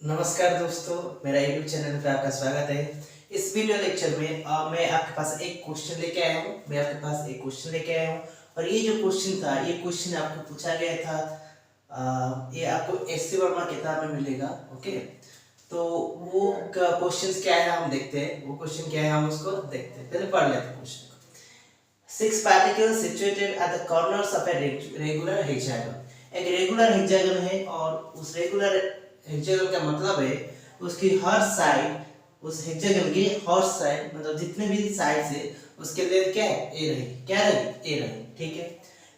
नमस्कार दोस्तों, मेरा यूट्यूब चैनल पे आपका स्वागत है। इस वीडियो लेक्चर में मैं आपके पास एक क्वेश्चन लेके आया हूँ। और ये जो क्वेश्चन था, ये क्वेश्चन आपको पूछा गया था। ये आपको एससी वर्मा किताब में मिलेगा। ओके, तो वो क्वेश्चन क्या है हम देखते हैं। वो क्वेश्चन क्या है हम उसको देखते हैं। पहले पढ़ लेते हैं क्वेश्चन को। 6 particles situated at the corners of a regular hexagon। एक रेगुलर हेक्सागन है और उस रेगुलर हेक्सागन का मतलब है उसकी हर साइड, उस हेक्सागन की हर साइड मतलब जितने भी साइड से उसके लेंथ क्या है, ए रही। क्या रही? ए रही। ठीक है।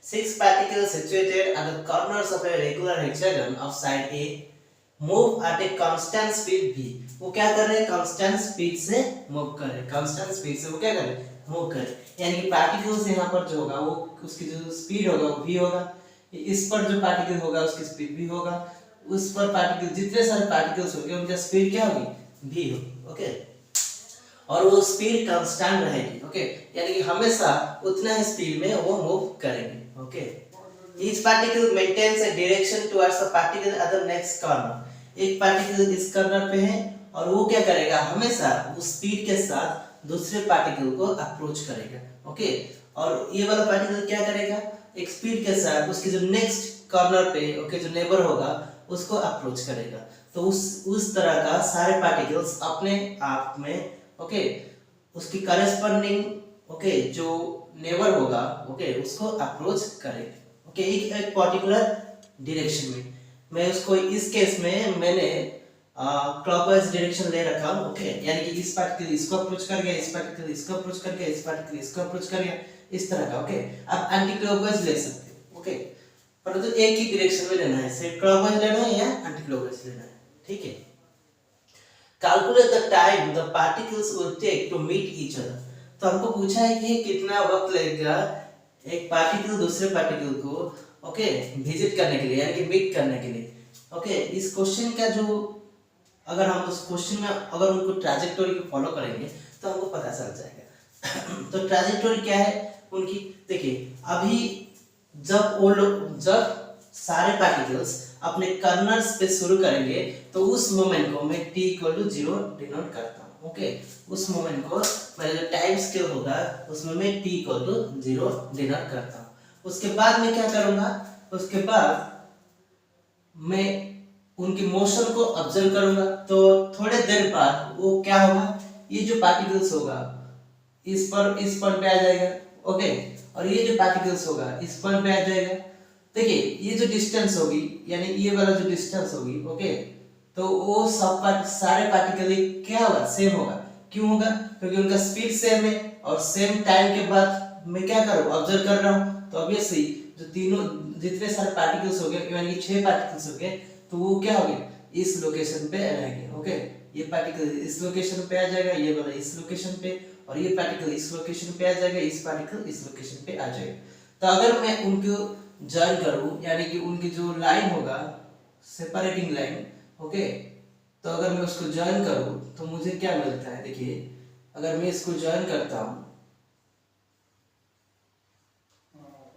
6 particles situated at the corners of a regular hexagon of side A move at a constant speed v। वो क्या कर रहे हैं? कांस्टेंट स्पीड से मूव कर रहे हैं। कांस्टेंट स्पीड से वो क्या कर रहे हैं? मूव कर रहे हैं। यानी कि पार्टिकल्स यहाँ पर जो होगा वो उसकी जो स्पीड होगा वो v होगा। इस पर जो पार्टिकल होगा उसकी स्पीड v होगा। उस पर पार्टिकल, जितने सारे पार्टिकल्स होंगे उनका स्पीड क्या होगी? v होगी। ओके, और वो स्पीड कांस्टेंट रहेगी। ओके, यानी कि हमेशा उतना ही स्पीड में वो मूव करेंगे। Okay, each particle maintains a direction towards the particle at the next corner। एक पार्टिकल इस कॉर्नर पे है और वो क्या करेगा? हमेशा उस स्पीड के साथ दूसरे पार्टिकल को अप्रोच करेगा। ओके, और ये वाला पार्टिकल क्या करेगा? एक स्पीड के साथ उसके जो नेक्स्ट कॉर्नर पे ओके जो नेबर होगा उसको अप्रोच करेगा। तो उस तरह का सारे पार्टिकल्स अपने आप में ओके उसकी करस्पॉन्डिंग ओके जो नेबर होगा ओके उसको अप्रोच करेंगे। ओके, एक पर्टिकुलर डायरेक्शन में। मैं उसको इस केस में मैंने क्लॉकवाइज डायरेक्शन ले रखा हूं। ओके, यानी कि इस पार्टिकल इसको अप्रोच कर गया, इस पार्टिकल इसको अप्रोच कर गया, इस पार्टिकल इसको अप्रोच कर गया, इस तरह का। ओके, आप एंटी क्लॉकवाइज ले सकते हो। ओके, परंतु एक ही डायरेक्शन में लेना है, सिर्फ क्लॉकवाइज लेना है या एंटी क्लॉकवाइज लेना है। ठीक है। Calculate the time the particles will take to meet each other. तो हमको पूछा है कि कितना वक्त लगेगा एक पार्टिकल दूसरे पार्टिकल को ओके विजिट करने के लिए, यानी कि मीट करने के लिए। ओके, इस क्वेश्चन का जो अगर हम उस क्वेश्चन में अगर उनको ट्रैजेक्टोरी को फॉलो करेंगे तो हमको पता चल जाएगा। तो ट्रैजेक्टोरी क्या है उनकी? देखिए, अभी जब सारे पार्टिकल्स अपने कर्नल्स पे शुरू करेंगे तो उस मोमेंट को मैं t = 0 डिनोट करता हूँ। ओके, उस मोमेंट को मेरा जो टाइम स्केल होगा उसमें मैं t = 0 डिनोट करता हूँ। उसके बाद मैं क्या करूँगा? उसके बाद मैं उनकी मोशन को ऑब्जर्व करूँगा। तो थोड़े देर बाद वो क्या होगा? ये जो पार्टिकल्स होगा इस पर पे आ जाएगा। ओके, और ये जो पार्टिकल्स होगा इस पर पे आ जाएगा। देखिए, ये जो डिस्टेंस होगी यानी ये वाला जो डिस्टेंस होगी ओके तो वो सारे पार्टिकल क्या होगा? सेम होगा। क्यों होगा? क्योंकि उनका स्पीड सेम है और सेम टाइम के बाद मैं क्या कर रहा हूँ? ऑब्जर्व कर रहा हूँ। तो ऑब्वियसली जो तीनों जितने सारे पार्टिकल्स हो गए यानी कि 6 पार्टिकल्स हो गए तो वो क्या हो गए? इस लोकेशन पे रहेंगे। ओके, ये पार्टिकल इस लोकेशन पे आ जाएगा, ये वाला इस लोकेशन पे, और ये पार्टिकल इस लोकेशन पे आ जाएगा, इस पार्टिकल इस लोकेशन पे आ जाएगा। तो अगर मैं उनको ज्वाइन करूं यानी कि उनकी जो लाइन होगा सेपरेटिंग लाइन ओके तो अगर मैं उसको ज्वाइन करूं तो मुझे क्या मिलता है? देखिए, अगर मैं इसको ज्वाइन करता हूं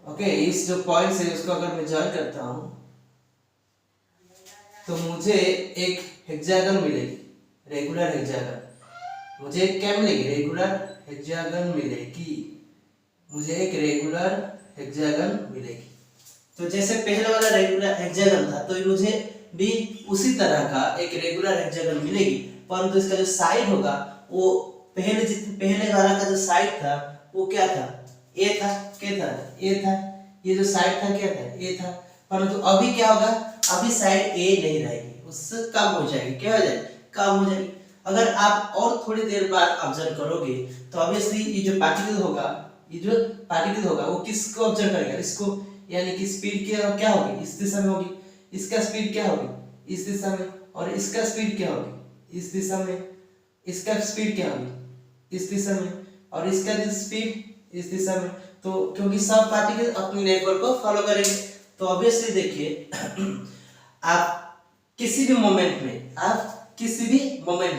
ओके इस जो पॉइंट से उसको अगर मैं ज्वाइन करता हूं तो मुझे एक हेक्सागन मिलेगी, रेगुलर हेक्सागन। मुझे क्या मिलेगी? रेगुलर हेक्सागन मिलेगी। मुझे एक रेगुलर हेक्सागन मिलेगी। तो जैसे पहले वाला रेगुलर हेक्सागन था तो मुझे भी उसी तरह का एक रेगुलर हेक्सागन मिलेगी, परंतु इसका जो साइड होगा वो पहले वाला का जो साइड था वो क्या था? ए था। क्या था? ए था। ये जो साइड था क्या था? ए था। परंतु अभी क्या होगा? अभी साइड ए नहीं रहेगी, उससे कम हो जाएगी। क्या हो जाएगी? कम हो जाएगी। अगर आप और थोड़ी देर बाद ऑब्जर्व करोगे तो ऑब्वियसली ये जो पार्टिकल होगा वो किसको ऑब्जर्व करेगा? इसको, यानी कि स्पीड क्या होगी? इस दिशा में होगी। इसका स्पीड क्या होगी? इस दिशा में। और इसका स्पीड क्या होगी? इस दिशा में। इसका स्पीड क्या होगी? इस दिशा में। और इसका स्पीड इस दिशा में। तो क्योंकि सब पार्टिकल अपने नेबर को फॉलो करेंगे तो ऑब्वियसली देखिए आप किसी भी मोमेंट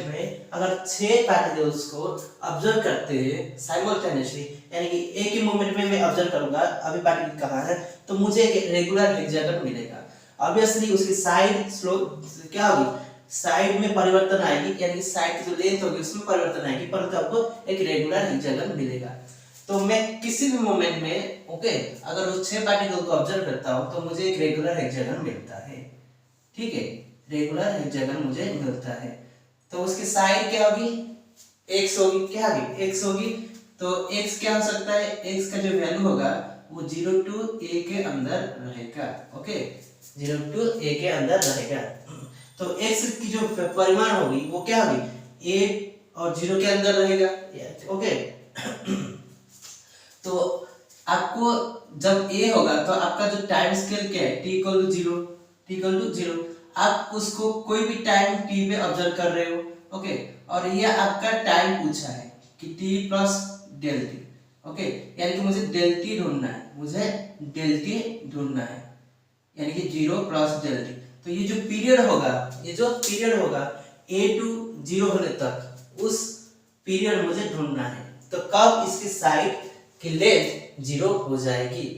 में अगर 6 पार्टिकल्स को ऑब्जर्व करते हैं साइमल्टेनियसली, यानी कि एक ही मोमेंट में मैं ऑब्जर्व करूंगा अभी पार्टिकल कहाँ है तो मुझे एक रेगुलर हेक्सागन मिलेगा। ऑब्वियसली उसकी साइड स्लो क्या होगी? साइड में परिवर्तन आएगी, यानी कि साइड की जो लेंथ होगी उसमें परिवर्तन आएगी, परंतु आपको एक रेगुलर हेक्सागन मिलेगा। तो मैं किसी भी मोमेंट में अगर उस 6 पार्टिकल को ऑब्जर्व करता हूं तो मुझे एक रेगुलर हेक्सागन मिलता है। ठीक है, रेगुलर हेक्सागन मुझे मिलता है। तो उसकी साइड क्या होगी, x होगी, क्या होगी, x होगी। तो x क्या हो सकता है, x का जो वैल्यू होगा वो 0 to a के अंदर रहेगा। 0 to a के अंदर रहेगा। तो x की जो परिमाण होगी वो क्या होगी, a और 0 के अंदर रहेगा। तो आपको जब a होगा तो आपका जो टाइम स्केल क्या है, t इक्वल टू 0, आप उसको कोई भी टाइम t पे ऑब्जर्व कर रहे हो। और ये आपका टाइम पूछा है कि t प्लस डेल टी। यानी कि मुझे डेल टी ढूंढना है, यानी कि 0 प्लस डेल टी। तो ये जो पीरियड होगा a टू 0 होने तक, उस पीरियड मुझे ढूंढना है। तो कब इसकी साइड की लेंथ 0 हो जाएगी।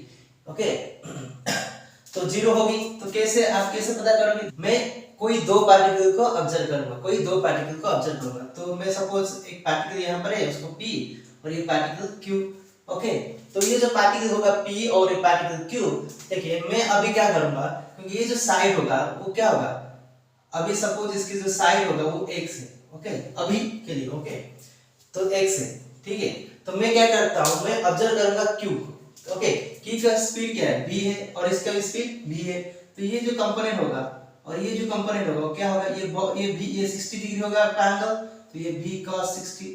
तो 0 होगी तो आप कैसे पता करोगे, मैं कोई दो पार्टिकल को ऑब्जर्व करूंगा। तो मैं सपोज एक पार्टिकल यहाँ पर है, उसको p और ये पार्टिकल q। तो ये जो पार्टिकल होगा p और ये पार्टिकल q, देखिए मैं अभी क्या करूंगा, क्योंकि ये जो साइड होगा वो क्या होगा, अभी सपोज इसकी जो साइड होगा वो x है। अभी के लिए तो x है। ठीक है, तो मैं क्या करता हूं, मैं ऑब्जर्व करूंगा q को। q का स्पीड क्या है, v है, और इसका भी स्पीड v है। तो ये जो कंपोनेंट होगा और ये जो कंपोनेंट होगा वो क्या होगा, ये 60 डिग्री होगा आपका एंगल, तो ये v cos 60।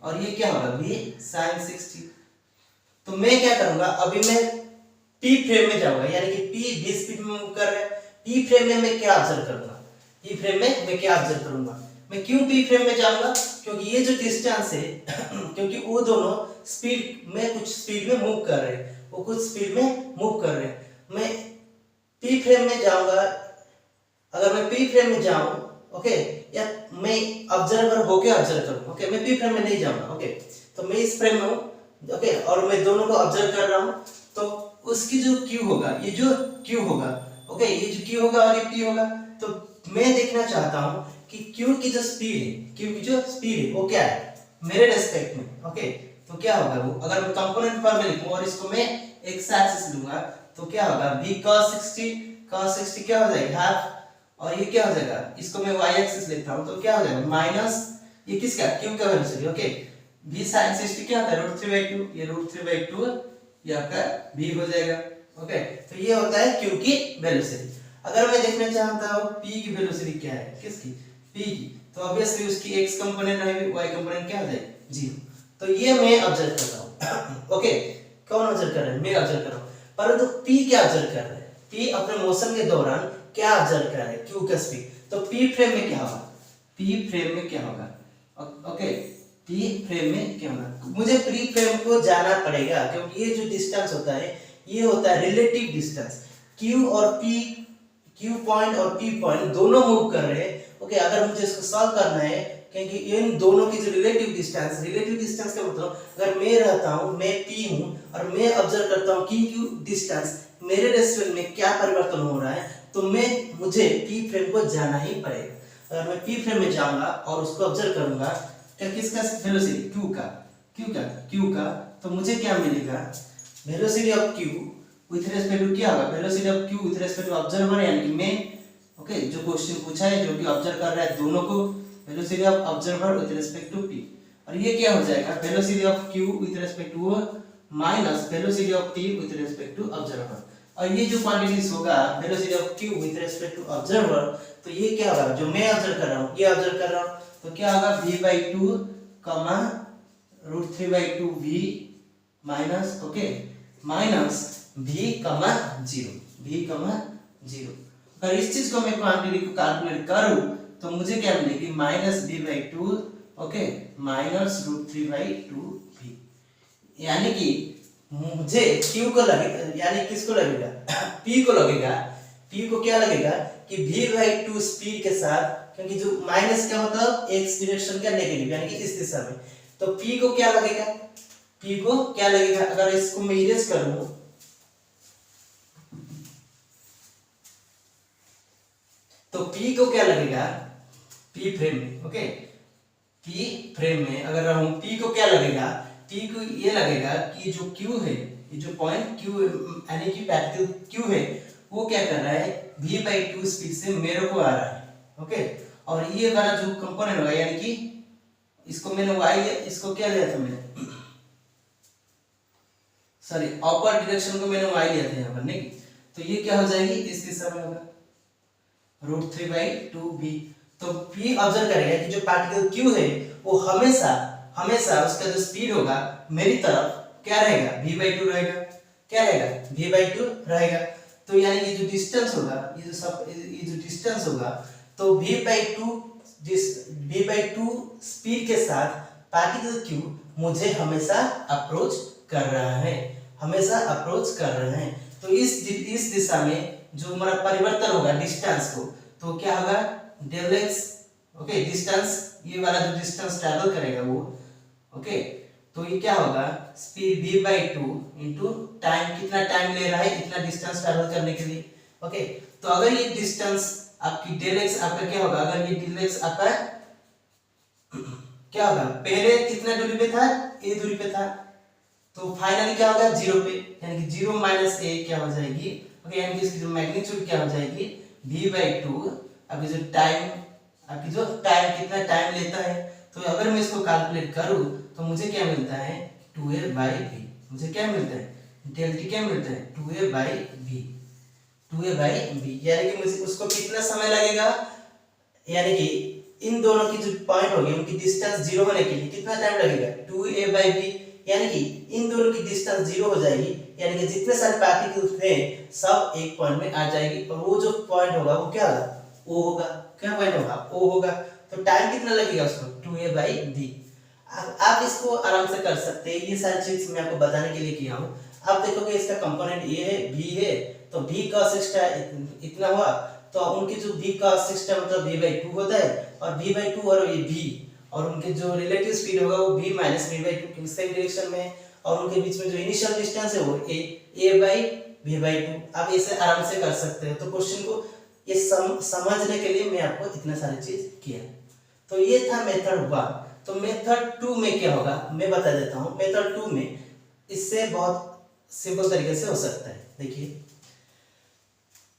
और ये क्या होगा, v sin 60। तो मैं क्या करूंगा, अभी मैं p फ्रेम में जाऊंगा, यानी कि p v स्पीड में मूव कर रहा है। p फ्रेम में मैं क्या ऑब्जर्व करूंगा, मैं क्यों p फ्रेम में जाऊंगा, क्योंकि ये जो डिस्टेंस है क्योंकि वो दोनों स्पीड में कुछ स्पीड में मूव कर रहे हैं, मैं p फ्रेम में जाऊंगा। अगर मैं p फ्रेम में जाऊं, या मैं ऑब्जर्वर होके ऑब्जर्व करूं, मैं p फ्रेम में नहीं जाऊंगा। तो मैं इस फ्रेम में हूं, और मैं दोनों को ऑब्जर्व कर रहा हूं। तो उसकी जो q होगा, ये जो q होगा, ये जो q होगा और ये p होगा। तो मैं देखना चाहता हूं कि q की जो स्पीड है वो क्या है मेरे रेस्पेक्ट में। तो क्या होगा वो, अगर मैं कंपोनेंट फॉर्म में लिखूं और इसको मैं एक्स एक्सिस लूंगा तो क्या होगा, v cos 60 क्या हो जाएगा, हाफ। और ये क्या हो जाएगा, इसको मैं y एक्सिस लेता हूं तो क्या हो जाएगा, माइनस ये किसका, q का वैल्यू से। v sin 60 क्या होता है, √3/2, ये √3/2 ये आपका v हो जाएगा। तो ये होता है q की वेलोसिटी। अगर मैं देखना चाहता हूं p की वेलोसिटी क्या है, किसकी, p की, तो ऑब्वियसली उसकी x कंपोनेंट रहेगी, y कंपोनेंट क्या हो जाएगा, 0। तो ये मैं ऑब्जर्व कर रहा हूं। कौन ऑब्जर्व कर रहा है, मैं ऑब्जर्व कर रहा हूं। परंतु p क्या ऑब्जर्व कर रहा है, p अपने मोशन के दौरान क्या ऑब्जर्व कर रहा है, q का स्पीड। तो p फ्रेम में क्या होगा, p फ्रेम में क्या होगा, मुझे p फ्रेम को जाना पड़ेगा, क्योंकि ये जो डिस्टेंस होता है ये होता है रिलेटिव डिस्टेंस। q पॉइंट और p पॉइंट दोनों मूव कर रहे हैं। अगर मुझे इसको सॉल्व करना है, क्योंकि इन दोनों की जो रिलेटिव डिस्टेंस का मतलब, अगर मैं रहता हूं, मैं p हूं और मैं ऑब्जर्व करता हूं कि q डिस्टेंस मेरे रेस्पेक्ट में क्या परिवर्तन हो रहा है, तो मुझे p फ्रेम को जाना ही पड़ेगा। अगर मैं p फ्रेम में जाऊंगा और उसको ऑब्जर्व करूंगा, क्या किसका वेलोसिटी, q का, तो मुझे क्या मिलेगा, velocity of q with respect to क्या होगा, velocity of q with respect to observer, यानी कि मैं जो क्वेश्चन पूछा है, जो कि ऑब्जर्व कर रहा है दोनों को, velocity of observer with respect to p। और ये क्या हो जाएगा, velocity of q with respect to minus velocity of t with respect to observer. और ये जो क्वांटिटीज होगा, velocity of q with respect to observer, तो ये क्या होगा, जो मैं ऑब्जर्व कर रहा हूं, ये ऑब्जर्व कर रहा हूं, तो क्या होगा, v/2 √3/2v minus minus v,0। अगर इस चीज को मैं क्वांटिटी को कैलकुलेट करूं तो मुझे क्या मिलेगी, माइनस v/2 माइनस √3/2v। यानी कि मुझे q को लगेगा, यानी किसको लगेगा p को लगेगा, p को क्या लगेगा कि v/2 स्पीड के साथ, क्योंकि जो माइनस का मतलब x डायरेक्शन का नेगेटिव, यानी कि इस दिशा में, तो p को क्या लगेगा, अगर इसको मैं इरेज करूं, तो पी को क्या लगेगा, पी फ्रेम में, ओके, पी फ्रेम में अगर रहूं, पी को क्या लगेगा, पी को ये लगेगा कि जो क्यू है, ये जो पॉइंट क्यू यानी कि पार्टिकल क्यू है, वो क्या कर रहा है, v/2 स्पीड से मेरे को आ रहा है, ओके। और ये वाला जो कंपोनेंट होगा, यानी कि इसको मैंने y, इसको क्या लिया था मैंने, सॉरी अपर डायरेक्शन को मैंने y लिया था यहाँ पर, नहीं, तो ये क्या हो जाएगी, इस दिशा में होगा √3/2v। तो p ऑब्जर्व करेगा कि जो पार्टिकल q है वो हमेशा हमेशा उसका जो स्पीड होगा मेरी तरफ क्या रहेगा, v/2 रहेगा, क्या रहेगा, v/2 रहेगा। तो यानी कि जो डिस्टेंस होगा, ये जो डिस्टेंस होगा, तो v/2 स्पीड के साथ पार्टिकल q मुझे हमेशा अप्रोच कर रहा है, हमेशा अप्रोच कर रहे हैं। तो इस दिशा में जो हमारा परिवर्तन होगा डिस्टेंस को, तो क्या होगा, डेल x, ओके, डिस्टेंस, ये वाला जो डिस्टेंस ट्रैवल करेगा वो, ओके, तो ये क्या होगा, स्पीड v/2 इंटू टाइम, कितना टाइम ले रहा है इतना डिस्टेंस ट्रैवल करने के लिए, ओके। तो अगर ये डिस्टेंस आपकी डेल x आपका क्या होगा, अगर ये डेल x आपका क्या होगा, पहले कितना दूरी पे था, a दूरी पे था, तो फाइनली क्या होगा, 0 पे, यानी कि 0 माइनस a क्या हो जाएगी, ओके, यानी कि इसकी जो मैग्नीट्यूड क्या हो जाएगी, v/2, आपकी जो टाइम कितना टाइम लेता है, तो अगर मैं इसको कैलकुलेट करूं तो मुझे क्या मिलता है, 2a/v, मुझे क्या मिलता है, डेल t क्या मिलता है, 2a/v, 2a/v, यानी कि मुझे उसको कितना समय लगेगा, यानी कि इन दोनों की जो पॉइंट होगी उनकी डिस्टेंस 0 होने के लिए कितना टाइम लगेगा, 2a/v, यानी कि इन दोनों की डिस्टेंस 0 हो जाएगी, यानी कि जितने सारे पार्टिकल्स थे सब एक पॉइंट में आ जाएगी, और वो जो पॉइंट होगा वो क्या होगा, ओ होगा, क्या पॉइंट होगा, ओ होगा। तो टाइम कितना लगेगा उसको, 2a/v। आप इसको आराम से कर सकते हैं, ये सारी चीज मैं आपको बताने के लिए किया हूँ। आप देखोगे इसका कंपोनेंट ये है, v है, तो v का 6 इतना हुआ, तो उनकी जो v का 6 मतलब v/2 होता है, और v/2 और ये v, और उनके जो रिलेटिव स्पीड होगा वो v माइनस v/2 क्योंकि सेम डायरेक्शन में है, और उनके बीच में जो इनिशियल डिस्टेंस है वो a/v/2। आप इसे आराम से कर सकते हैं। तो क्वेश्चन को ये समझने के लिए मैं आपको इतना सारी चीज किया। तो ये था मेथड 1। तो मेथड 2 में क्या होगा मैं बता देता हूँ। मेथड 2 में इससे बहुत सिंपल तरीके से हो सकता है। देखिए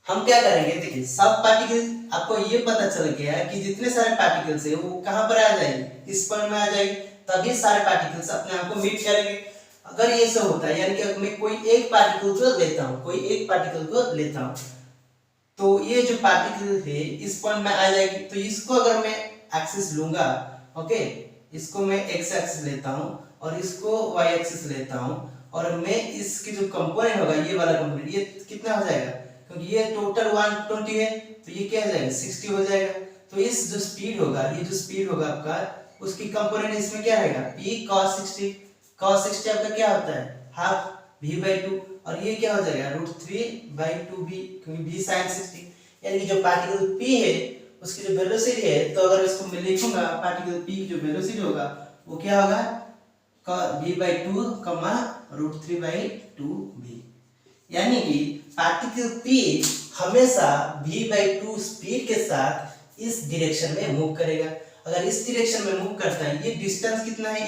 हम क्या करेंगे, देखिए सब पार्टिकल, आपको ये पता चल गया कि जितने सारे पार्टिकल्स है वो कहां पर आ जाएंगे, इस पॉइंट में आ जाएंगे, तभी सारे पार्टिकल्स अपने आप को मीट करेंगे। अगर ये सब होता है, यानी कि मैं कोई एक पार्टिकल को लेता हूं, कोई एक पार्टिकल को लेता हूं, तो ये जो पार्टिकल है इस पॉइंट में आ जाएगी। तो इसको अगर मैं एक्सिस लूंगा, ओके, इसको मैं एक्स एक्सिस लेता हूं और इसको वाई एक्सिस लेता हूं, और मैं इसकी जो कंपोनेंट होगा ये वाला कंपोनेंट, ये कितना हो जाएगा, क्योंकि ये टोटल 120 है, तो ये क्या हो जाएगा 60 हो जाएगा। तो इस जो स्पीड होगा, ये जो स्पीड होगा आपका, उसकी कंपोनेंट इसमें क्या रहेगा, p cos 60। cos 60 आपका क्या होता है, हाफ v/2, और ये क्या हो जाएगा √3/2v, क्योंकि v sin 60, यानी कि जो पार्टिकल p है उसकी जो वेलोसिटी है, तो अगर इसको मैं लिखूंगा पार्टिकल p की जो वेलोसिटी होगा वो क्या होगा v/2 √3/2v, यानी कि पार्टिकल p हमेशा v/2 स्पीड के साथ इस डायरेक्शन में मूव करेगा। अगर इस डायरेक्शन में मूव करता है, ये डिस्टेंस कितना है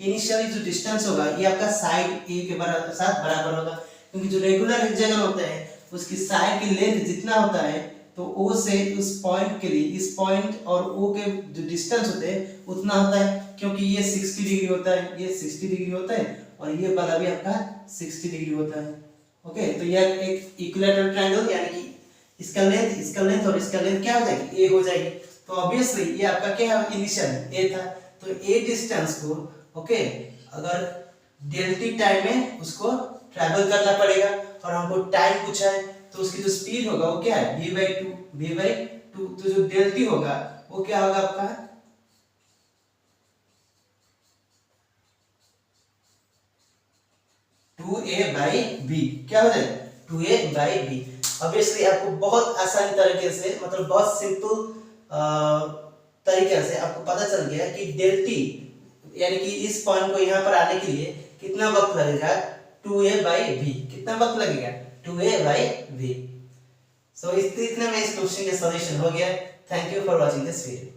इनिशियली जो डिस्टेंस होगा ये आपका साइड a के साथ बराबर होगा, क्योंकि जो रेगुलर हेक्सागन होता है उसकी साइड की लेंथ जितना होता है, तो o से उस पॉइंट के लिए इस पॉइंट और o के जो डिस्टेंस होते हैं उतना होता है, क्योंकि ये 60 डिग्री होता है, ये 60 डिग्री होता है, और ये वाला भी आपका 60 डिग्री होता है। ओके, तो यह एक इक्विलैटरल ट्रायंगल, यानी कि इसका लेंथ और इसका लेंथ क्या हो जाएगी, a हो जाएगी। तो ऑब्वियसली ये आपका क्या है, इनिशियल a था, तो a डिस्टेंस को, ओके, अगर डेल t टाइम में उसको ट्रैवल करना पड़ेगा, और हमको टाइम पूछा है, तो उसकी जो स्पीड होगा वो क्या है v/2, तो जो डेल t होगा वो क्या होगा आपका 2a/v, क्या हो जाएगा 2a/v। ऑब्वियसली आपको बहुत आसानी तरीके से, मतलब बहुत सिंपल तरीके से आपको पता चल गया कि डेल t यानी कि इस पॉइंट को यहाँ पर आने के लिए कितना वक्त लगेगा 2a/v, कितना वक्त लगेगा 2a/v। सो इस इतना में इस क्वेश्चन का सॉल्यूशन हो गया। Thank you for watching this video.